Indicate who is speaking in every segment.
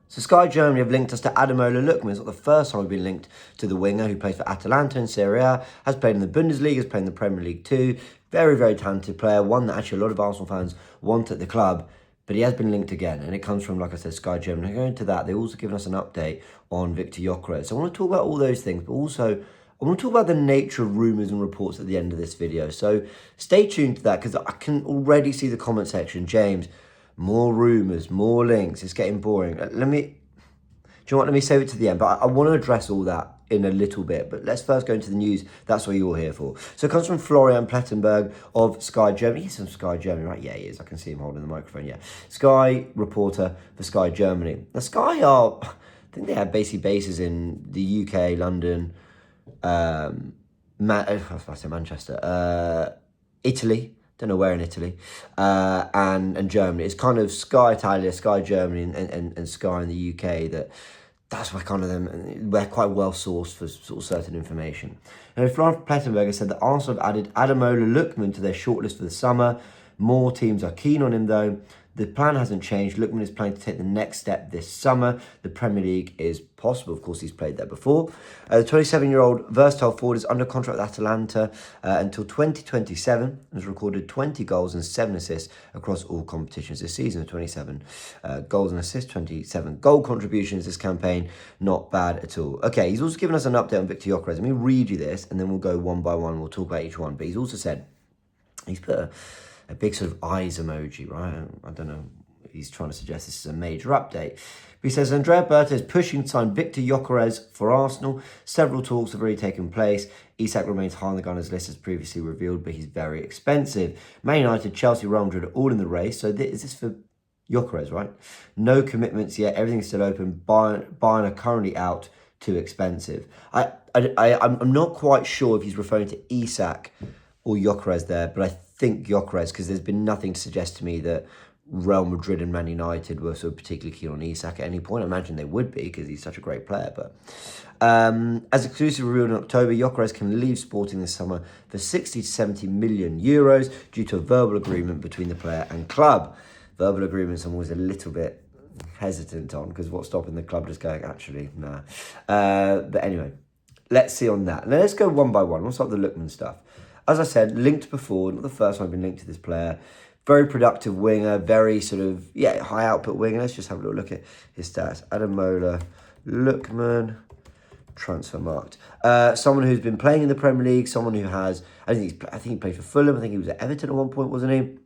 Speaker 1: So Sky Germany have linked us to Ademola Lookman. It's not the first time we've been linked to the winger who plays for Atalanta in Serie A, has played in the Bundesliga, has played in the Premier League too. Very, very talented player, one that actually a lot of Arsenal fans want at the club. But he has been linked again, and it comes from, like I said, Sky Germany. Going into that, they've also given us an update on Viktor Gyokeres. So I want to talk about all those things, but also I want to talk about the nature of rumours and reports at the end of this video. So stay tuned to that, because I can already see the comment section. James, more rumours, more links. It's getting boring. Do you know what? Let me save it to the end. But I want to address all that in a little bit. But let's first go into the news. That's what you're here for. So it comes from Florian Plettenberg of Sky Germany. He's from Sky Germany, right? Yeah, he is. I can see him holding the microphone, yeah. Sky reporter for Sky Germany. Now, Sky are, I think they have basically bases in the UK, London, I was about to say Manchester, Italy. Don't know where in Italy, and Germany. It's kind of Sky Italia, Sky Germany, and Sky in the UK. That's where kind of them, we're quite well sourced for sort of certain information. And Florian Plettenberg said that Arsenal have added Ademola Lookman to their shortlist for the summer. More teams are keen on him though. The plan hasn't changed. Lookman is planning to take the next step this summer. The Premier League is possible. Of course, he's played there before. The 27-year-old versatile forward is under contract with Atalanta until 2027 and has recorded 20 goals and 7 assists across all competitions this season. 27 goals and assists, 27 goal contributions this campaign. Not bad at all. Okay, he's also given us an update on Viktor Gyokeres. Let me read you this and then we'll go one by one. We'll talk about each one. But he's also said, he's put a big sort of eyes emoji, right? I don't know. He's trying to suggest this is a major update. But he says, Andrea Berta is pushing to sign Viktor Gyokeres for Arsenal. Several talks have already taken place. Isak remains high on the Gunners' list as previously revealed, but he's very expensive. Man United, Chelsea, Real Madrid are all in the race. So is this for Gyökeres, right? No commitments yet. Everything's still open. Bayern are currently out. Too expensive. I'm not quite sure if he's referring to Isak or Gyökeres there, but I think Gyökeres, because there's been nothing to suggest to me that Real Madrid and Man United were sort of particularly keen on Isak at any point. I imagine they would be because he's such a great player. But as exclusive revealed in October, Gyökeres can leave Sporting this summer for 60 to 70 million euros due to a verbal agreement between the player and club. Verbal agreements I'm always a little bit hesitant on, because what's stopping the club just going, actually, nah. But anyway, let's see on that. Now let's go one by one. We'll start with the Lookman stuff. As I said, linked before, not the first time I've been linked to this player. Very productive winger, very sort of, high output winger. Let's just have a little look at his stats. Ademola Lookman, transfer marked. Someone who's been playing in the Premier League, someone who has, I think he played for Fulham. I think he was at Everton at one point, wasn't he? And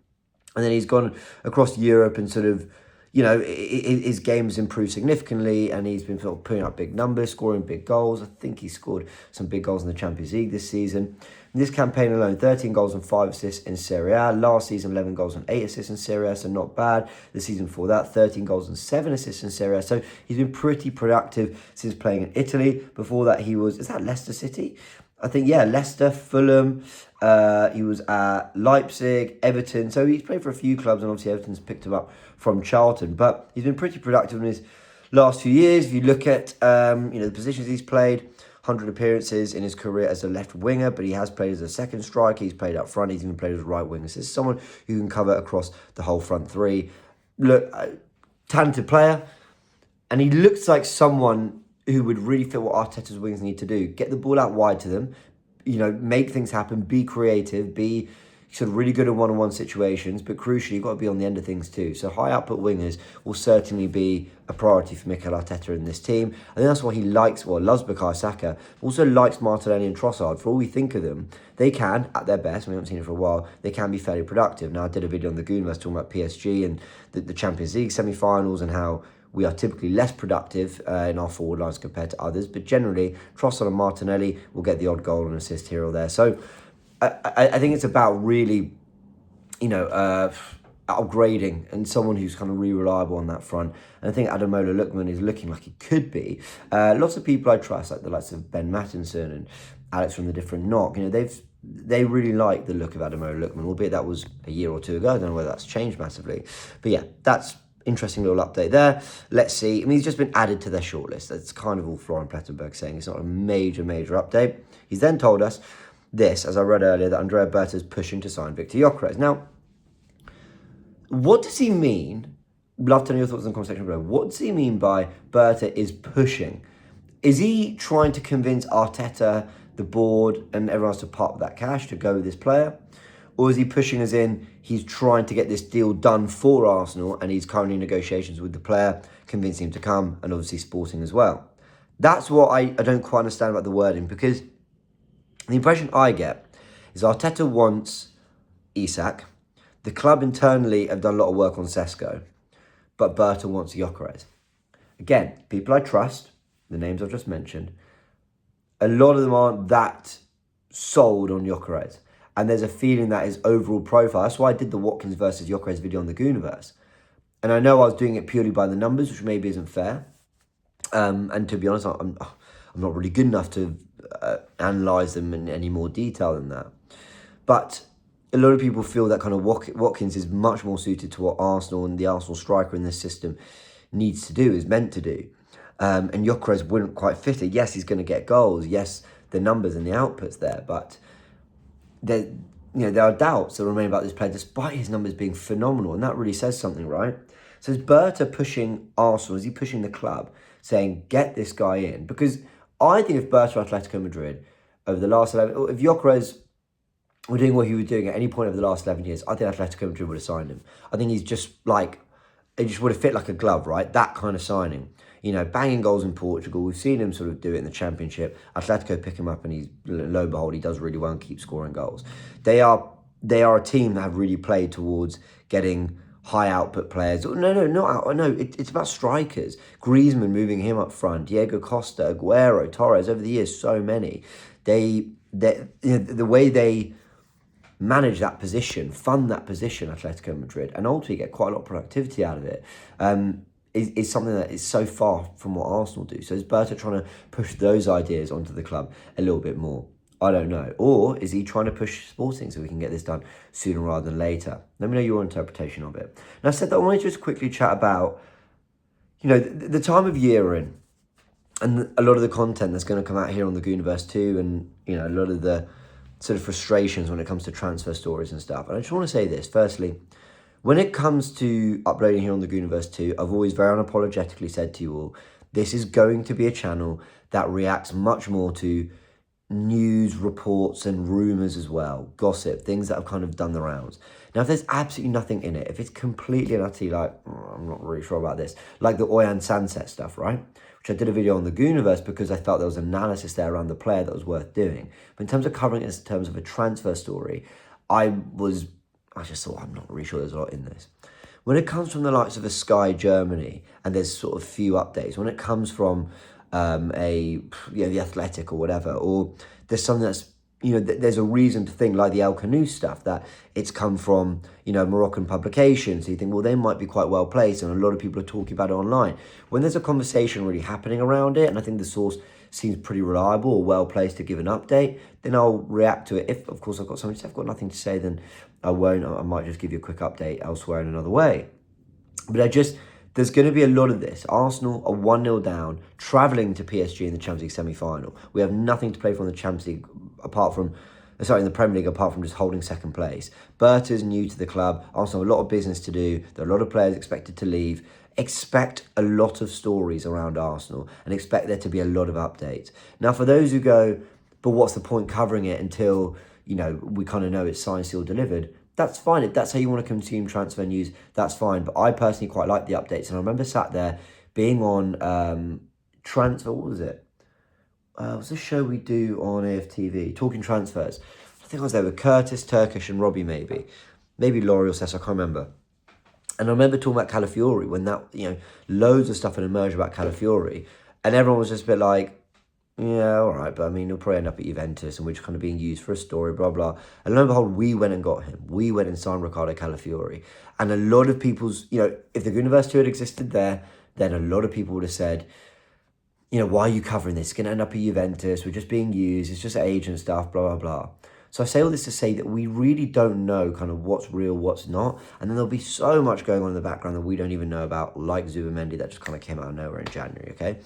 Speaker 1: then he's gone across Europe and sort of, his game has improved significantly and he's been sort of putting up big numbers, scoring big goals. I think he scored some big goals in the Champions League this season. In this campaign alone, 13 goals and 5 assists in Serie A. Last season, 11 goals and 8 assists in Serie A, so not bad. The season before that, 13 goals and 7 assists in Serie A. So he's been pretty productive since playing in Italy. Before that, is that Leicester City? I think, Leicester, Fulham. He was at Leipzig, Everton. So he's played for a few clubs, and obviously Everton's picked him up from Charlton. But he's been pretty productive in his last few years. If you look at the positions he's played, 100 appearances in his career as a left winger, but he has played as a second striker. He's played up front. He's even played as a right winger. So this is someone who can cover across the whole front three. Look, talented player, and he looks like someone who would really fit what Arteta's wings need to do. Get the ball out wide to them, make things happen, be creative, be sort of really good in one-on-one situations, but crucially, you've got to be on the end of things too. So high output wingers will certainly be a priority for Mikel Arteta in this team. I think that's why he loves Bukayo Saka, also likes Martinelli and Trossard. For all we think of them, they can, at their best, we haven't seen it for a while, they can be fairly productive. Now, I did a video on the Goonerverse talking about PSG and the Champions League semi-finals and how we are typically less productive in our forward lines compared to others. But generally, Trossard and Martinelli will get the odd goal and assist here or there. So I think it's about really, upgrading and someone who's kind of really reliable on that front. And I think Ademola Lookman is looking like he could be. Lots of people I trust, like the likes of Ben Mattinson and Alex from the Different Knock, they really like the look of Ademola Lookman, albeit that was a year or two ago. I don't know whether that's changed massively. But yeah, that's interesting little update there. Let's see. I mean, he's just been added to their shortlist. That's kind of all Florian Plettenberg saying. It's not a major update. He's then told us this, as I read earlier, that Andrea Berta is pushing to sign Viktor Gyokeres. Now, what does he mean love to know your thoughts in the comment section below. What does he mean by Berta is pushing? Is he trying to convince Arteta, the board, and everyone else to part with that cash to go with this player? Or is he pushing as in he's trying to get this deal done for Arsenal and he's currently in negotiations with the player, convincing him to come, and obviously Sporting as well? That's what I don't quite understand about the wording, because the impression I get is Arteta wants Isak. The club internally have done a lot of work on Sesko, but Berta wants Gyökeres. Again, people I trust, the names I've just mentioned, a lot of them aren't that sold on Gyökeres. And there's a feeling that his overall profile, that's why I did the Watkins versus Gyökeres video on the Goonerverse. And I know I was doing it purely by the numbers, which maybe isn't fair. And to be honest, I'm not really good enough to analyse them in any more detail than that. But a lot of people feel that kind of Watkins is much more suited to what Arsenal and the Arsenal striker in this system needs to do, is meant to do. And Gyökeres wouldn't quite fit it. Yes, he's going to get goals. Yes, the numbers and the output's there. But there are doubts that remain about this player, despite his numbers being phenomenal. And that really says something, right? So is Berta pushing Arsenal? Is he pushing the club, saying, get this guy in? Because I think if Berta Atletico Madrid over the last 11... If Gyökeres were doing what he was doing at any point over the last 11 years, I think Atletico Madrid would have signed him. I think he's just like... It just would have fit like a glove, right? That kind of signing. You know, banging goals in Portugal. We've seen him sort of do it in the Championship. Atletico pick him up and he's, lo and behold, he does really well and keeps scoring goals. They are a team that have really played towards getting high output players. It's about strikers. Griezmann moving him up front. Diego Costa, Aguero, Torres, over the years, so many. The way they manage that position, fund that position, Atletico Madrid, and ultimately get quite a lot of productivity out of it, is something that is so far from what Arsenal do. So is Berta trying to push those ideas onto the club a little bit more? I don't know. Or is he trying to push Sporting so we can get this done sooner rather than later? Let me know your interpretation of it. Now, I said that I wanted to just quickly chat about, the time of year we're in, and a lot of the content that's going to come out here on the Goonerverse too, and, a lot of the sort of frustrations when it comes to transfer stories and stuff. And I just want to say this. Firstly, when it comes to uploading here on the Goonerverse too, I've always very unapologetically said to you all, this is going to be a channel that reacts much more to news, reports and rumours as well, gossip, things that have kind of done the rounds. Now, if there's absolutely nothing in it, if it's completely and utterly like, I'm not really sure about this, like the Oyan Sunset stuff, right? Which I did a video on the Goonerverse because I felt there was analysis there around the player that was worth doing. But in terms of covering it in terms of a transfer story, I just thought, I'm not really sure there's a lot in this. When it comes from the likes of a Sky Germany, and there's sort of few updates, when it comes from the Athletic or whatever, or there's something that's, there's a reason to think, like the El Canoe stuff, that it's come from, Moroccan publications. So you think, well, they might be quite well placed, and a lot of people are talking about it online. When there's a conversation really happening around it, and I think the source seems pretty reliable or well placed to give an update, then I'll react to it. If, of course, I've got something to say, I've got nothing to say, then I won't. I might just give you a quick update elsewhere in another way. But there's going to be a lot of this. Arsenal are 1-0 down, travelling to PSG in the Champions League semi-final. We have nothing to play for in the Champions League in the Premier League, apart from just holding second place. Berta's new to the club. Arsenal have a lot of business to do. There are a lot of players expected to leave. Expect a lot of stories around Arsenal and expect there to be a lot of updates. Now, for those who go, but what's the point covering it until, we kind of know it's signed, sealed, delivered? That's fine. If that's how you want to consume transfer news, that's fine. But I personally quite like the updates. And I remember sat there being on transfer, what was it? What's the show we do on AFTV? Talking Transfers. I think I was there with Curtis, Turkish and Robbie maybe. Maybe Laurie or Cess, I can't remember. And I remember talking about Calafiori when that, loads of stuff had emerged about Calafiori. And everyone was just a bit like, yeah, all right, but he'll probably end up at Juventus and we're just kind of being used for a story, blah, blah. And lo and behold, we went and got him. We went and signed Ricardo Calafiori. And a lot of people's, if the Goonerverse 2 had existed there, then a lot of people would have said, why are you covering this? It's going to end up at Juventus. We're just being used. It's just agent stuff, blah, blah, blah. So I say all this to say that we really don't know kind of what's real, what's not. And then there'll be so much going on in the background that we don't even know about, like Zubimendi, that just kind of came out of nowhere in January, okay?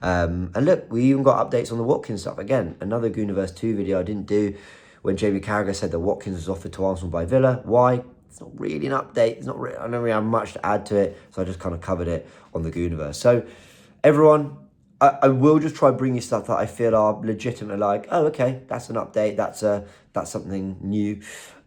Speaker 1: And look, we even got updates on the Watkins stuff. Again, another Goonerverse 2 video I didn't do when Jamie Carragher said that Watkins was offered to Arsenal by Villa. Why? it's not really an update. It's not really, I don't really have much to add to it, so I just kind of covered it on the Goonerverse. So everyone, I will just try bring you stuff that I feel are legitimate, like, oh, okay, that's an update, that's something new.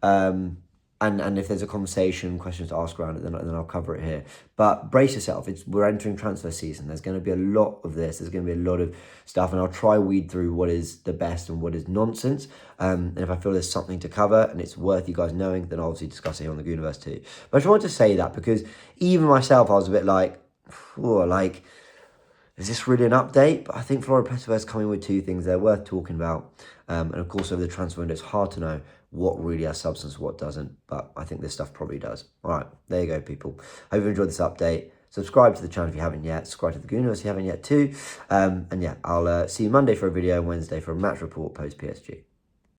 Speaker 1: And if there's a conversation, questions to ask around it, then I'll cover it here. But brace yourself, we're entering transfer season. There's going to be a lot of this. There's going to be a lot of stuff, and I'll try weed through what is the best and what is nonsense. And if I feel there's something to cover and it's worth you guys knowing, then I'll obviously discuss it here on the Goonerverse too. But I just wanted to say that because even myself, I was a bit like, oh, like, is this really an update? But I think Flora Petitver's coming with two things they're worth talking about. And of course, over the transfer window, it's hard to know what really has substance, what doesn't. But I think this stuff probably does. All right, there you go, people. Hope you enjoyed this update. Subscribe to the channel if you haven't yet. Subscribe to the Goonerverse if you haven't yet too. And yeah, I'll see you Monday for a video and Wednesday for a match report post PSG.